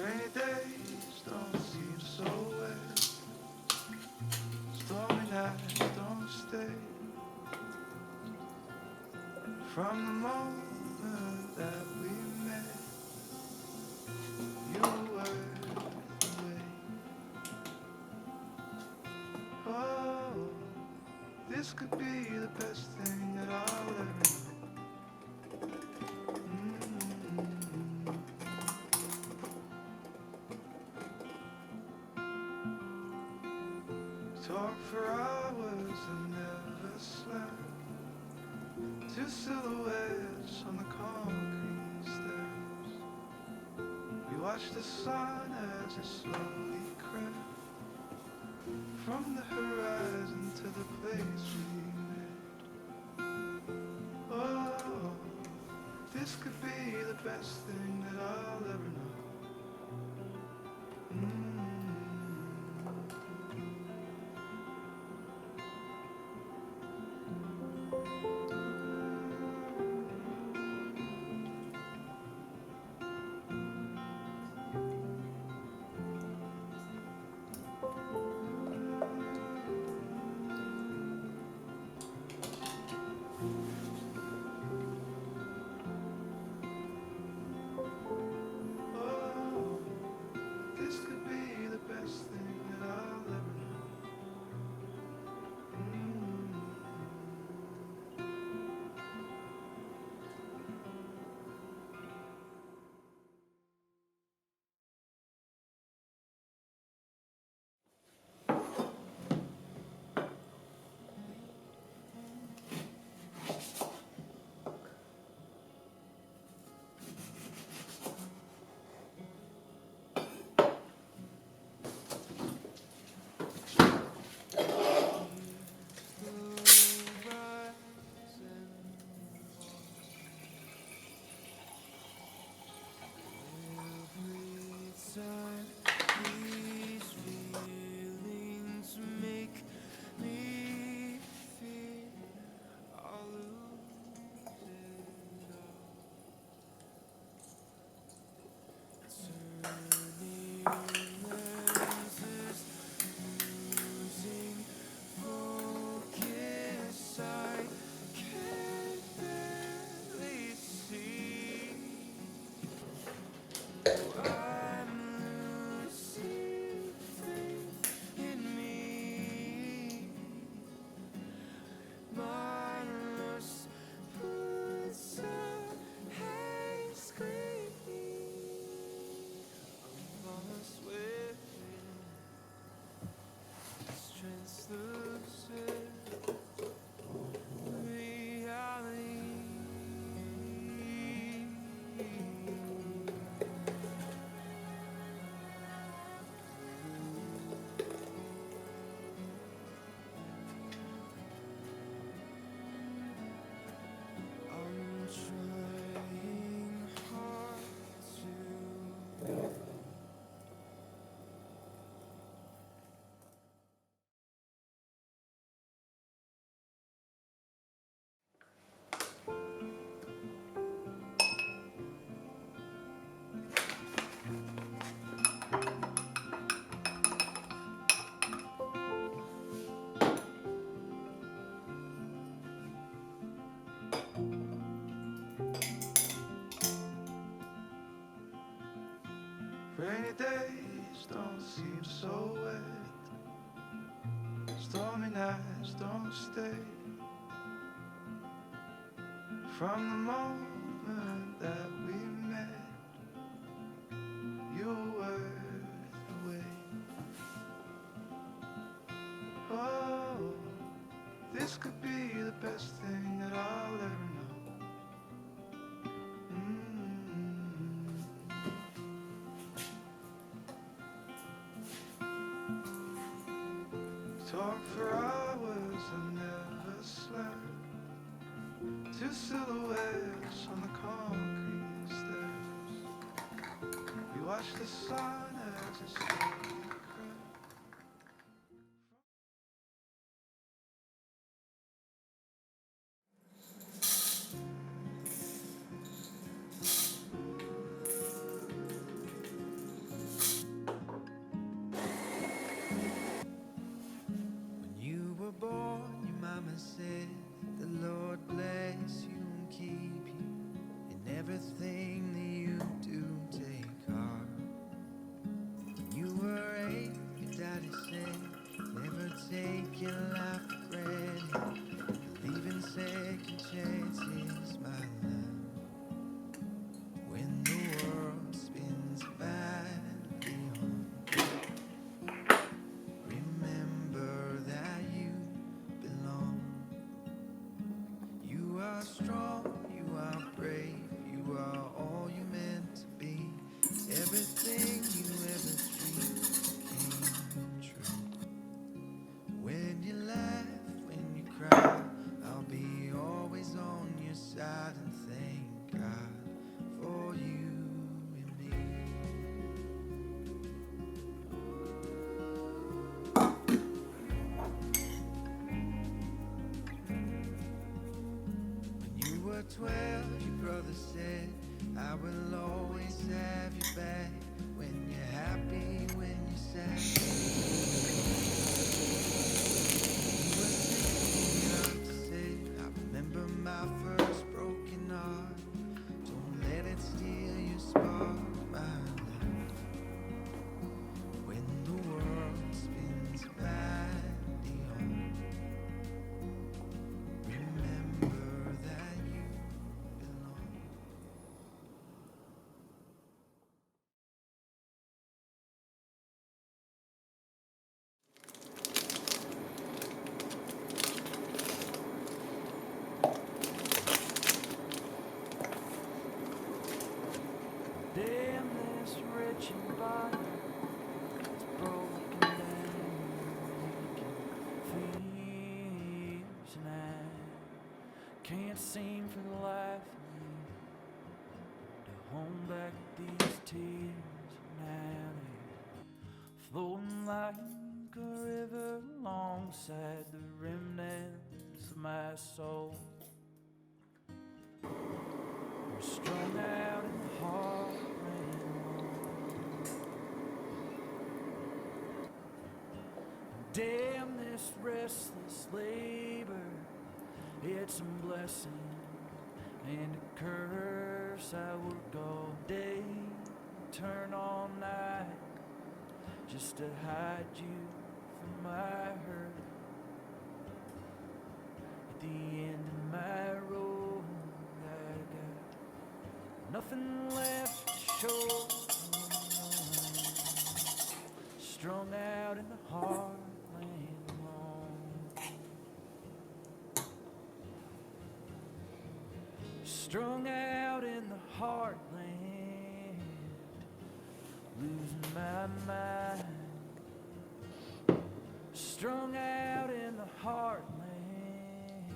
Rainy days don't seem so wet. Stormy nights don't stay. From the moment that we met, you were the way. Oh, this could be the best thing that I'll ever know. Talk for hours and never slept. Two silhouettes on the concrete steps. We watched the sun as it slowly crept from the horizon to the place we met. Oh, this could be the best thing that I'll ever know. Oh, this could be the best thing that I'll ever know. These feelings make me feel I'll lose it all. Turning lenses, losing focus, I can't barely see. I'm losing faith in me. My loss puts a haze screaming. I'm lost within, strength's losing reality. I'm trying hard to Rainy days don't seem so wet. Stormy nights don't stay. From the moment that we met, you were the way. Oh, this could be the best thing that I'll ever know. Talk for hours and never slept. Two silhouettes on the concrete steps. We watched the sun as it slowly crept. born, your mama said, the Lord bless you and keep you in everything that you do. Take heart. When you were 8, your daddy said, never take your life for granted. Believe in second chances, my love. When the world spins badly on, remember that you belong. You are strong, you are brave, you are all you meant to be. Everything you ever dreamed came true. When you laugh, when you cry, I'll be always on your side, and thank God for you and me. When you were 12, your brother said, I will always have your back. When you're happy, when you're sad, you were 16 enough to say, I remember my first broken heart. Don't let it steal your spark, my love. When the world spins badly on, remember that you belong. Damn, this wretched body is broken down, fears, and I can't seem for the life of me to hold back these tears. Now they're flowing like a river alongside the remnants of my soul. I'm strung out in the heartland. Damn this restless labor, it's a blessing and a curse. I work all day, turn all night, just to hide you from my hurt. At the end of my road, I got nothing left to show. Strung out in the heartland alone. Strung out in the heartland, losing my mind. Strung out in the heartland,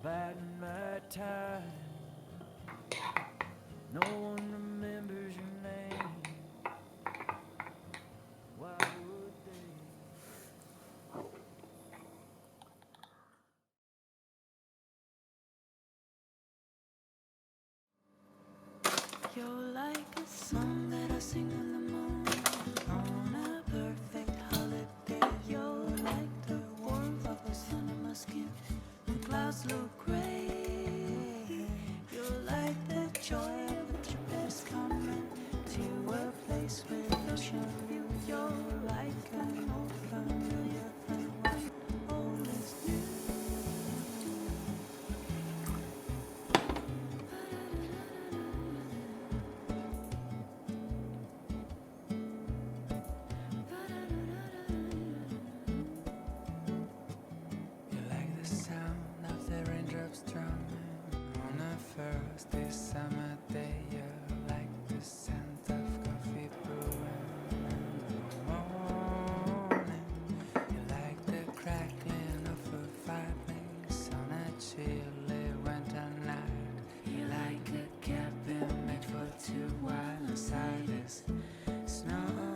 biding my time. No one remembers your name. Why would they? You're like a song that I sing in the morning on a perfect holiday. You're like the warmth of the sun in my skin when clouds look gray. You're like the joy of a trip that's coming to a place with ocean view. You're like an old familiar friend when all is new. You like the sound of the raindrops drumming on a first this summer day. You like the scent of coffee brewing in the morning. You like the crackling of a fireplace on a chilly winter night. You like a cabin made for two while inside is snowing.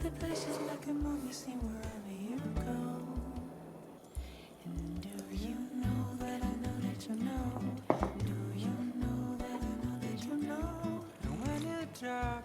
the places like a movie scene wherever you go. And do you know that I know that you know? Do you know that I know that you know? And when you drive